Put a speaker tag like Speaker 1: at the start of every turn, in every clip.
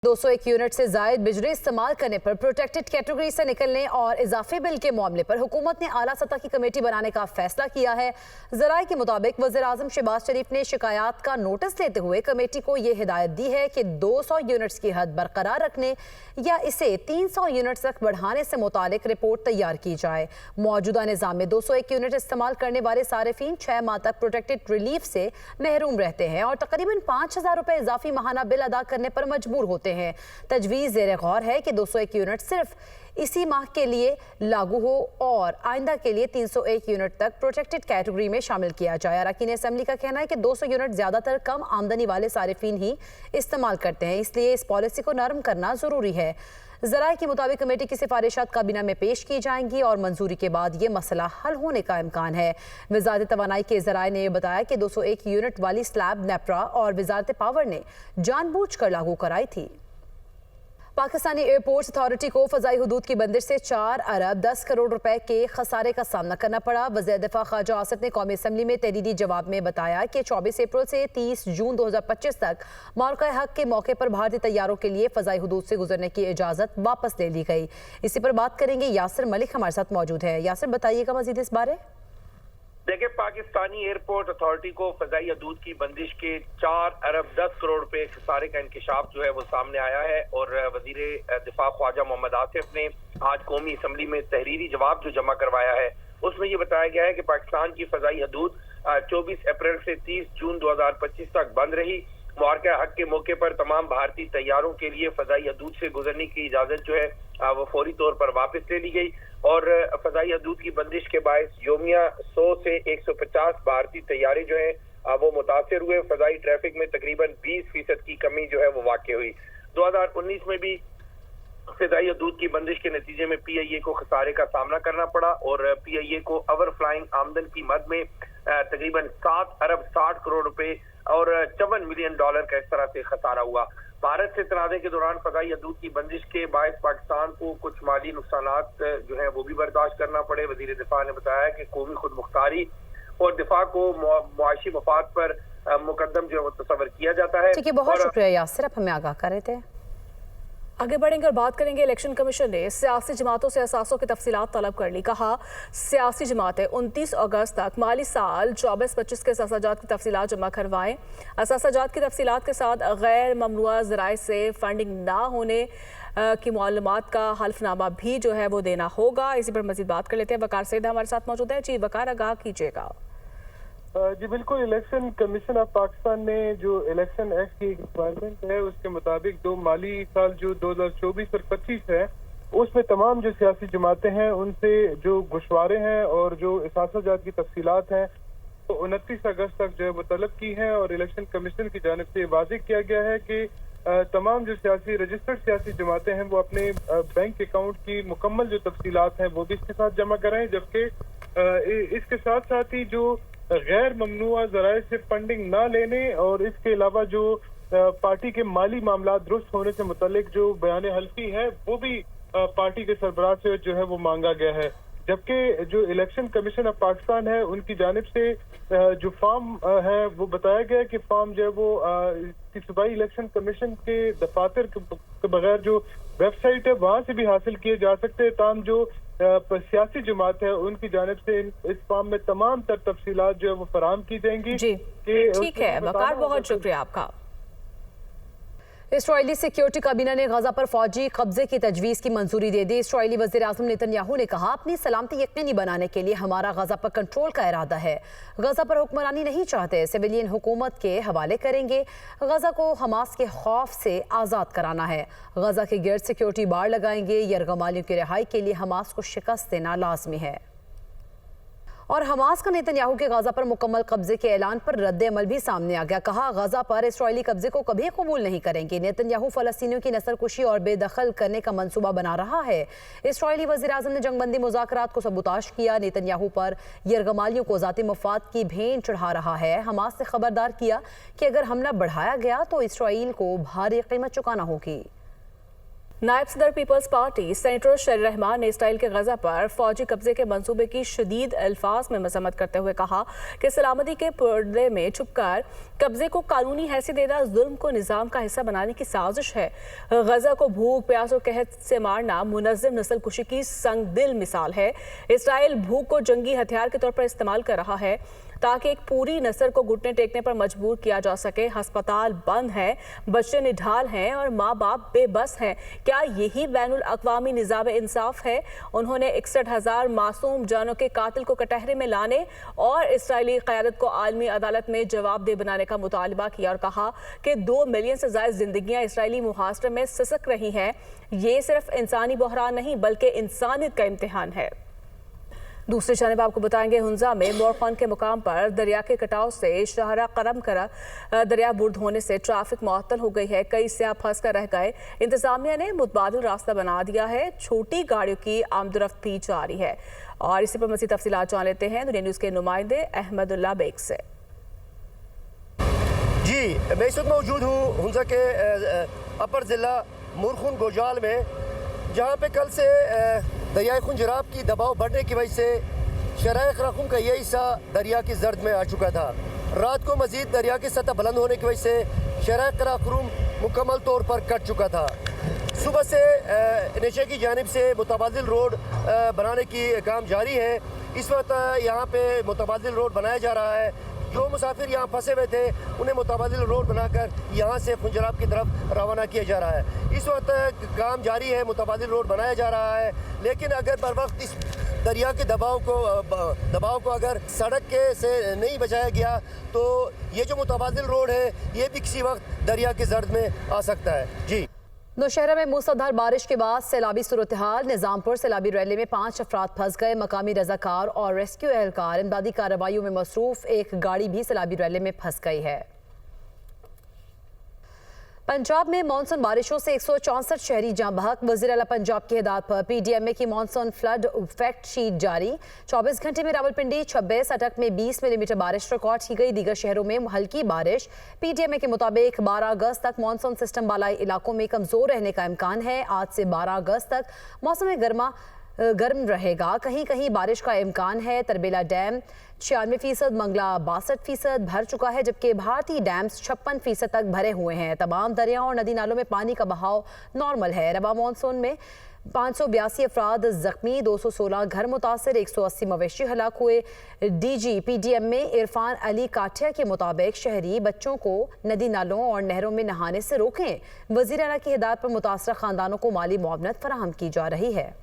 Speaker 1: 201 unit से जायद बिजली इस्तेमाल करने पर प्रोटेक्टेड कैटेगरी से निकलने और इजाफी बिल के मामले पर हुकूमत ने आला सतह की कमेटी बनाने का फैसला किया है। ज़राए के मुताबिक वज़ीर आज़म शहबाज शरीफ ने शिकायत का नोटिस लेते हुए कमेटी को ये हिदायत दी है कि 200 यूनिट्स की हद बरकरार रखने या इसे 300 यूनिट्स तक बढ़ाने से मुतालिक रिपोर्ट तैयार की जाए। मौजूदा निज़ाम में 201 यूनिट इस्तेमाल करने वाले सारिफीन 6 माह तक प्रोटेक्टेड रिलीफ से महरूम रहते हैं और तकरीबन 5000 रुपए इजाफी माहाना बिल अदा करने पर मजबूर होते हैं। तजवीज़ ज़ेर गौर है कि 201 यूनिट सिर्फ इसी माह के लिए लागू हो और आइंदा के लिए 301 यूनिट तक प्रोटेक्टेड कैटेगरी में शामिल किया जाए। अरकान असेंबली का कहना है कि 200 यूनिट ज़्यादातर कम आमदनी वाले सारिफीन ही इस्तेमाल करते हैं, इसलिए इस पॉलिसी को नरम करना ज़रूरी है। ज़राए के मुताबिक कमेटी की सिफारिशात काबीना में पेश की जाएंगी और मंजूरी के बाद ये मसला हल होने का इम्कान है। वज़ारत तवानाई के ज़राए ने यह बताया कि 201 यूनिट वाली स्लैब नेपरा और वज़ारत पावर ने जानबूझकर लागू कराई थी। पाकिस्तानी एयरपोर्ट्स अथॉरिटी को फ़ज़ाई हुदूद की बंदिश से 4 अरब 10 करोड़ रुपए के खसारे का सामना करना पड़ा। वज़ीर दिफा ख्वाजा आसिफ ने कौमी असम्बली में तहरीरी जवाब में बताया कि 24 अप्रैल से 30 जून 2025 तक मौक़ा हक़ के मौके पर भारतीय तैयारों के लिए फ़ज़ाई हुदूद से गुजरने की इजाज़त वापस ले ली गई। इसी पर बात करेंगे, यासिर मलिक हमारे साथ मौजूद है। यासिर, बताइएगा मज़ीद इस बारे।
Speaker 2: देखिए, पाकिस्तानी एयरपोर्ट अथॉरिटी को फ़ज़ाई हदूद की बंदिश के 4 अरब 10 करोड़ रुपए खसारे का इंकशाफ जो है वो सामने आया है और वज़ीर दिफा ख्वाजा मोहम्मद आसिफ ने आज कौमी असम्बली में तहरीरी जवाब जो जमा करवाया है उसमें ये बताया गया है कि पाकिस्तान की फ़ज़ाई हदूद 24 अप्रैल से 30 जून 2025 तक बंद रही। मौक़ा हक़ के मौके पर तमाम भारतीय तैयारों के लिए फ़ज़ाई हदूद से गुजरने की इजाज़त जो है वो फौरी तौर पर वापस ले ली गई और फ़ज़ाई हदूद की बंदिश के बायस योमिया 100 से 150 भारतीय तैयारे जो है वो मुतासिर हुए। फ़ज़ाई ट्रैफिक में तकरीबन 20% की कमी जो है वो वाक़ हुई। 2019 में भी फ़ज़ाई हदूद की बंदिश के नतीजे में PIA को खसारे का सामना करना पड़ा और PIA को ओवर फ्लाइंग आमदन की मद में तकरीबन 7 अरब 60 करोड़ रुपए और $54 मिलियन का इस तरह से खसारा हुआ। भारत से तनाज़े के दौरान फ़ज़ाई हदूद की बंदिश के बायस पाकिस्तान को कुछ माली नुकसानात जो है वो भी बर्दाश्त करना पड़े। वज़ीर दिफा ने बताया कि कौमी खुद मुख्तारी और दिफा को मुआशी मफाद पर मुकद्दम जो है वो तस्वर किया जाता है।
Speaker 1: ठीक है, बहुत शुक्रिया यासिर, आप हमें आगाह कर रहे थे।
Speaker 3: आगे बढ़ेंगे और बात करेंगे। इलेक्शन कमीशन ने सियासी जमातों से असासों की तफसीलात तलब कर ली। कहा, सियासी जमातें 29 अगस्त तक माली साल 24-25 के असासाजात की तफसीलात जमा करवाएं। असासाजात की तफसीलात के साथ गैर ममनुआ ज़राए से फंडिंग ना होने की मालूमात का हल्फनामा भी जो है वो देना होगा। इसी पर मजीद बात कर लेते हैं। वकार सईद हमारे साथ मौजूद है। जी वकार, आगाह कीजिएगा।
Speaker 4: जी बिल्कुल, इलेक्शन कमीशन ऑफ पाकिस्तान ने जो इलेक्शन एक्ट की रिक्वायरमेंट है उसके मुताबिक 2 माली साल जो 2024 और 25 है उसमें तमाम जो सियासी जमातें हैं उनसे जो गुशवारे हैं और जो असासाजात की तफसीलात हैं तो 29 अगस्त तक जो है वो तलब की है और इलेक्शन कमीशन की जानिब से वाज़ेह किया गया है कि तमाम जो रजिस्टर्ड सियासी जमातें हैं वो अपने बैंक अकाउंट की मुकम्मल जो तफसीलात हैं वो भी इसके साथ जमा कराएं। जबकि इसके साथ साथ ही जो गैर ममनुआ ज़राए से फंडिंग ना लेने और इसके अलावा जो पार्टी के माली मामला दुरुस्त होने से मुतालिक जो बयान हल्फी है वो भी पार्टी के सरबराह से जो है वो मांगा गया है। जबकि जो इलेक्शन कमीशन ऑफ पाकिस्तान है उनकी जानिब से जो फॉर्म है वो बताया गया कि फॉर्म जो है वो सूबाई इलेक्शन कमीशन के दफातर के बगैर जो वेबसाइट है वहाँ से भी हासिल किए जा सकते हैं। ताम जो सियासी जमात है उनकी जानिब से इस फॉर्म में तमाम तर तफसीलात जो है वो फराहम की जाएंगी।
Speaker 3: जी ठीक है वकार, बहुत शुक्रिया आपका।
Speaker 1: इस्राइली सिक्योरिटी काबीना ने गजा पर फौजी कब्जे की तजवीज़ की मंजूरी दे दी। इस्राइली वज़ीर आज़म नेतन्याहू ने कहा, अपनी सलामती यकीनी बनाने के लिए हमारा गजा पर कंट्रोल का इरादा है। गजा पर हुक्मरानी नहीं चाहते, सिविलियन हुकूमत के हवाले करेंगे। गजा को हमास के खौफ से आज़ाद कराना है। गजा के गिर्द सिक्योरिटी बाड़ लगाएंगे। यरगमालियों की रिहाई के लिए हमास को शिकस्त देना लाजमी है। और हमास का नेतन्याहू के गजा पर मुकम्मल कब्जे के ऐलान पर रद्द अमल भी सामने आ गया। कहा, गजा पर इस्राइली कब्जे को कभी कबूल नहीं करेंगे। नेतन्याहू फलस्तीनियों की नस्लकुशी और बेदखल करने का मंसूबा बना रहा है। इस्राइली वज़ीर आज़म ने जंगबंदी मुज़ाकरात को सबूताश किया। नेतन्याहू पर यरगमालियों को ज़ाती मफाद की भेंट चढ़ा रहा है। हमास ने खबरदार किया कि अगर हमला बढ़ाया गया तो इस्राइल को भारी कीमत चुकाना होगी।
Speaker 3: नायब सदर पीपल्स पार्टी सेनेटर शरीर रहमान ने इसराइल के गजा पर फौजी कब्जे के मंसूबे की शदीद अल्फाज में मजम्मत करते हुए कहा कि सलामती के पर्दे में छुपकर कब्जे को कानूनी हैसियत देना जुल्म को निज़ाम का हिस्सा बनाने की साजिश है। गजा को भूख, प्यास और कहत से मारना मुनज़्ज़म नस्लकुशी की संगदिल मिसाल है। इसराइल भूख को जंगी हथियार के तौर पर इस्तेमाल कर रहा है ताकि एक पूरी नस्ल को घुटने टेकने पर मजबूर किया जा सके। अस्पताल बंद हैं, बच्चे निढाल हैं और माँ बाप बेबस हैं। क्या यही बैनुल अक़वामी निज़ाम इंसाफ है? उन्होंने 61,000 मासूम जानों के कातिल को कटहरे में लाने और इसराइली क़यादत को आलमी अदालत में जवाबदेह बनाने का मुतालबा किया और कहा कि 2 मिलियन से ज़ायद जिंदगियाँ इसराइली मुहासरे में सिसक रही हैं। ये सिर्फ इंसानी बहरान नहीं बल्कि इंसानियत का इम्तिहान है। दूसरी जानिब आपको बताएंगे हुंजा में मोरखान के मुकाम पर दरिया के कटाव से शाहरा करम करा दरिया बुर्द होने से ट्रैफिक मुअत्तल हो गई है। कई सियाह फंस कर रह गए। इंतजामिया ने मुतबादिल रास्ता बना दिया है। छोटी गाड़ियों की आमदरफ्त भी जारी है। और इसी पर मज़ीद तफसीलात जान लेते हैं दुनिया न्यूज़ के नुमाइंदे अहमदुल्ला बेग से।
Speaker 5: जी, मैं इस वक्त मौजूद हूँ हुंजा के अपर ज़िला मुरखुन गोजाल में, जहाँ पे कल से दरियाए खुंजराब की दबाव बढ़ने की वजह से शराय खराखुम का यह हिस्सा दरिया की जर्द में आ चुका था। रात को मज़ीद दरिया की सतह बुलंद होने की वजह से शराय खराखुम मुकम्मल तौर पर कट चुका था। सुबह से नीचे की जानिब से मुतबादिल रोड बनाने की काम जारी है। इस वक्त यहाँ पे मुतबादिल रोड बनाया जा रहा है। जो मुसाफिर यहाँ फंसे हुए थे उन्हें मुतबादिल रोड बनाकर यहाँ से खुंजराब की तरफ रवाना किया जा रहा है। इस वक्त काम जारी है, मुतबादिल रोड बनाया जा रहा है। लेकिन अगर बर वक्त इस दरिया के दबाव को अगर सड़क के से नहीं बचाया गया तो ये जो मुतबादिल रोड है ये भी किसी वक्त दरिया की जर्द में आ सकता है। जी,
Speaker 1: नौशहरा में मूसलाधार बारिश के बाद सैलाबी सूरत हाल। निजामपुर सैलाबी रैली में 5 अफराद फंस गए। मकामी रजाकार और रेस्क्यू एहलकार इमदादी कार्रवाइयों में मसरूफ। एक गाड़ी भी सैलाबी रैली में फंस गई है। पंजाब में मानसून बारिशों से 164 शहरी जाँ बहक। वज़ीर आला पंजाब की हिदायत पर PDMA की मानसून फ्लड फैक्ट शीट जारी। 24 घंटे में रावलपिंडी 26, अटक में 20 मिलीमीटर बारिश रिकॉर्ड की गई। दीगर शहरों में हल्की बारिश। PDMA के मुताबिक 12 अगस्त तक मानसून सिस्टम बालाई इलाकों में कमजोर रहने का इम्कान है। आज से 12 अगस्त तक मौसम गर्म रहेगा। कहीं कहीं बारिश का इम्कान है। तरबेला डैम 96%, मंगला 62% भर चुका है, जबकि भारतीय डैम्स 56% तक भरे हुए हैं। तमाम दरियाओं और नदी नालों में पानी का बहाव नॉर्मल है। रबा मानसून में 582 अफराद जख्मी, 216 घर मुतासर, 180 मवेशी हलाक हुए। DG PDMA इरफान अली काठिया के मुताबिक शहरी बच्चों को नदी नालों और नहरों में नहाने से रोकें। वज़ीर आला की हिदायत पर मुतासर खानदानों को माली मुआवनत फराहम की जा रही है।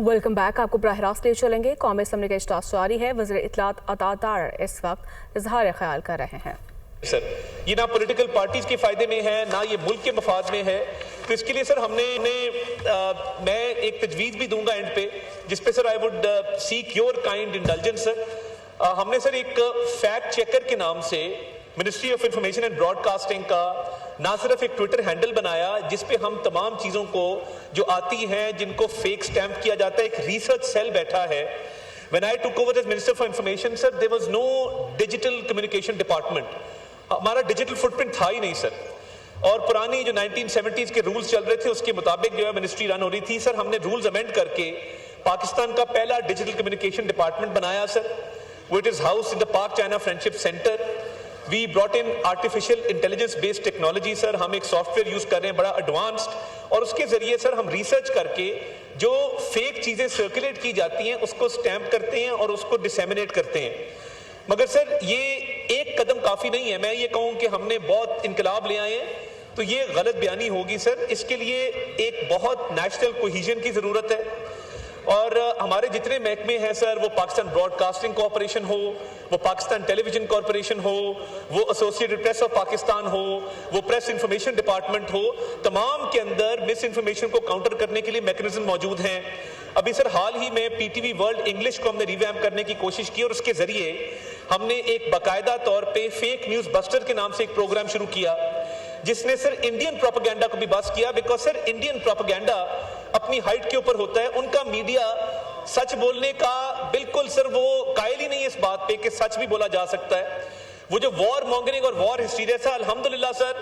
Speaker 3: Welcome back. आपको बराह रास्त ले चलेंगे। कौमी असम्बली का इजलास जारी है। वज़ीर इत्तलात अतातार इस वक्त इजहार ख्याल कर रहे हैं।
Speaker 6: सर, ये ना पॉलिटिकल पार्टीज के फायदे में है ना ये मुल्क के मफाद में है। तो इसके लिए सर मैं एक तजवीज़ भी दूंगा एंड पे, जिस पे sir I would seek your kind indulgence. Sir, हमने सर एक फैक्ट चेकर के नाम से ministry of information and broadcasting का ना सिर्फ एक ट्विटर हैंडल बनाया जिस पे हम तमाम चीज़ों को जो आती हैं जिनको फेक स्टैम्प किया जाता है, एक रिसर्च सेल बैठा है। When I took over as Minister for Information, sir, there was no digital communication department. हमारा डिजिटल फुटप्रिंट था ही नहीं सर। और पुरानी जो 1970s के रूल्स चल रहे थे उसके मुताबिक जो है मिनिस्ट्री रन हो रही थी। सर, हमने रूल्स अमेंड करके पाकिस्तान का पहला डिजिटल कम्युनिकेशन डिपार्टमेंट बनाया sir. It is housed in the Pak China Friendship Center. We brought in artificial intelligence based technology sir. हम एक सॉफ्टवेयर यूज कर रहे हैं बड़ा एडवांस्ड, और उसके जरिए सर हम रिसर्च करके जो फेक चीजें सर्कुलेट की जाती हैं उसको स्टैम्प करते हैं और उसको डिसेमिनेट करते हैं। मगर सर ये एक कदम काफी नहीं है। मैं ये कहूँ कि हमने बहुत इनकलाब ले आए हैं तो ये गलत बयानी होगी सर। इसके लिए एक बहुत नेशनल कोहिजन की जरूरत है। और हमारे जितने महकमे हैं सर, वो पाकिस्तान ब्रॉडकास्टिंग कॉर्पोरेशन हो, वो पाकिस्तान टेलीविजन कॉर्पोरेशन हो, वो एसोसिएटेड प्रेस ऑफ पाकिस्तान हो, वो प्रेस इंफॉर्मेशन डिपार्टमेंट हो, तमाम के अंदर मिस इन्फॉर्मेशन को काउंटर करने के लिए मैकेनिज्म मौजूद हैं। अभी सर हाल ही में PTV वर्ल्ड इंग्लिश को हमने रिवैम्प करने की कोशिश की और उसके जरिए हमने एक बाकायदा तौर पे फेक न्यूज बस्टर के नाम से एक प्रोग्राम शुरू किया जिसने सर इंडियन प्रोपेगेंडा को भी बस किया। बिकॉज सर इंडियन प्रोपेगेंडा अपनी हाइट के ऊपर होता है। उनका मीडिया सच बोलने का बिल्कुल सर वो कायल ही नहीं है इस बात पे कि सच भी बोला जा सकता है। वो जो वॉर मॉन्गरिंग और वॉर हिस्टीरिया सर, अल्हम्दुलिल्लाह सर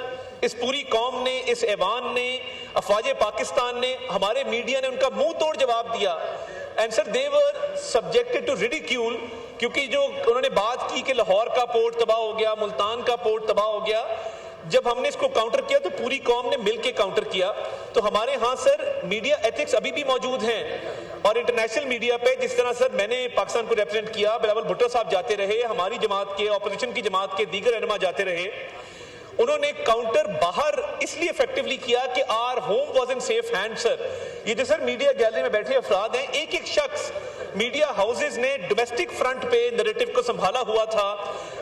Speaker 6: اس پوری قوم نے, اس ایوان نے, افواج پاکستان نے, ہمارے میڈیا نے ان کا منہ توڑ جواب دیا. And sir they were subjected to ridicule, کیونکہ جو انہوں نے بات کی کہ لاہور کا پورٹ تباہ ہو گیا, ملتان کا پورٹ تباہ ہو گیا, جب ہم نے اس کو کاؤنٹر کیا تو پوری قوم نے مل کے کاؤنٹر کیا. تو ہمارے ہاں سر میڈیا ایتھکس ابھی بھی موجود ہیں, اور انٹرنیشنل میڈیا پہ جس طرح سر میں نے پاکستان کو ریپرزینٹ کیا, بلاول بھٹو صاحب جاتے رہے, ہماری جماعت کے, اپوزیشن کی جماعت کے دیگر رہنما جاتے رہے, انہوں نے کاؤنٹر باہر اس لیے افیکٹولی کیا کہ our home was in safe hand. Sir یہ جو سر میڈیا گیلری میں بیٹھے افراد ہیں, ایک ایک شخص میڈیا ہاؤسز نے ڈومیسٹک فرنٹ پہ نیریٹو کو سنبھالا ہوا تھا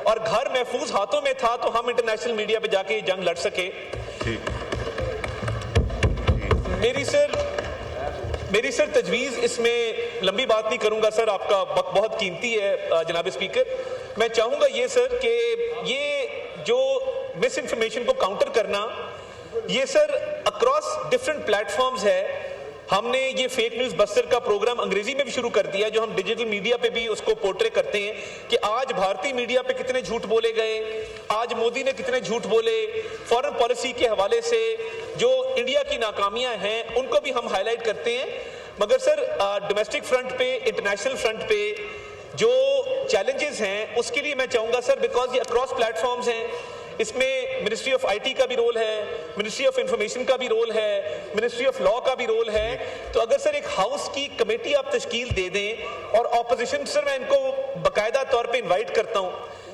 Speaker 6: اور گھر محفوظ ہاتھوں میں تھا, تو ہم انٹرنیشنل میڈیا پہ جا کے یہ جنگ لڑ سکے. میری سر تجویز, اس میں لمبی بات نہیں کروں گا سر, آپ کا وقت بہت قیمتی ہے جناب اسپیکر. میں چاہوں گا یہ سر کہ یہ جو مس انفارمیشن کو کاؤنٹر کرنا, یہ سر اکراس ڈفرنٹ پلیٹ فارمز ہے. ہم نے یہ فیک نیوز بسٹر کا پروگرام انگریزی میں بھی شروع کر دیا, جو ہم ڈیجیٹل میڈیا پہ بھی اس کو پورٹرے کرتے ہیں کہ آج بھارتی میڈیا پہ کتنے جھوٹ بولے گئے, آج مودی نے کتنے جھوٹ بولے, فارن پالیسی کے حوالے سے جو انڈیا کی ناکامیاں ہیں ان کو بھی ہم ہائی لائٹ کرتے ہیں. مگر سر ڈومیسٹک فرنٹ پہ, انٹرنیشنل فرنٹ پہ جو چیلنجز ہیں اس کے لیے میں چاہوں گا سر, بیکاز یہ اکراس پلیٹ فارمز ہیں, اس میں منسٹری آف آئی ٹی کا بھی رول ہے, منسٹری آف انفارمیشن کا بھی رول ہے, منسٹری آف لاء کا بھی رول ہے. تو اگر سر ایک ہاؤس کی کمیٹی آپ تشکیل دے دیں, اور اپوزیشن, سر میں ان کو باقاعدہ طور پہ انوائٹ کرتا ہوں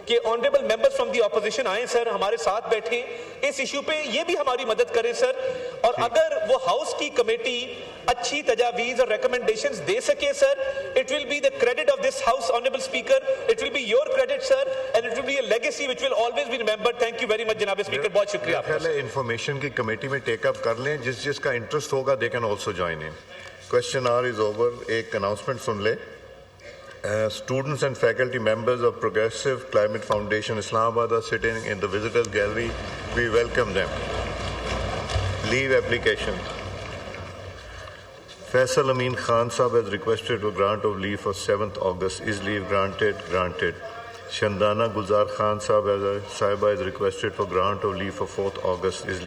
Speaker 6: کہ honourable members from the opposition آئیں سر, ہمارے ساتھ بیٹھیں, اس ایشو پہ یہ بھی ہماری مدد کریں سر. اور اگر وہ ہاؤس کی کمیٹی اچھی تجاویز اور ریکمنڈیشنز دے سکے سر, it will be the credit of this house, honorable speaker, it will be your credit sir, and it will be a legacy which will always be remembered. Thank you very much جناب speaker, بہت شکریہ آپ کا.
Speaker 7: پہلے information کی committee میں ٹیک اپ کر لیں, جس کا انٹرسٹ ہوگا they can also join in. Question hour is over. ایک اناؤنسمنٹ سن لیں. Students and faculty members of Progressive Climate Foundation Islamabad are sitting in the visitors gallery. We welcome them. Leave application. Faisal Amin Khan Sahab has requested a grant of leave for 7th August. Is leave granted? Granted. Shandana Gulzar Khan Sahiba has requested for grant of leave for 4th August. Is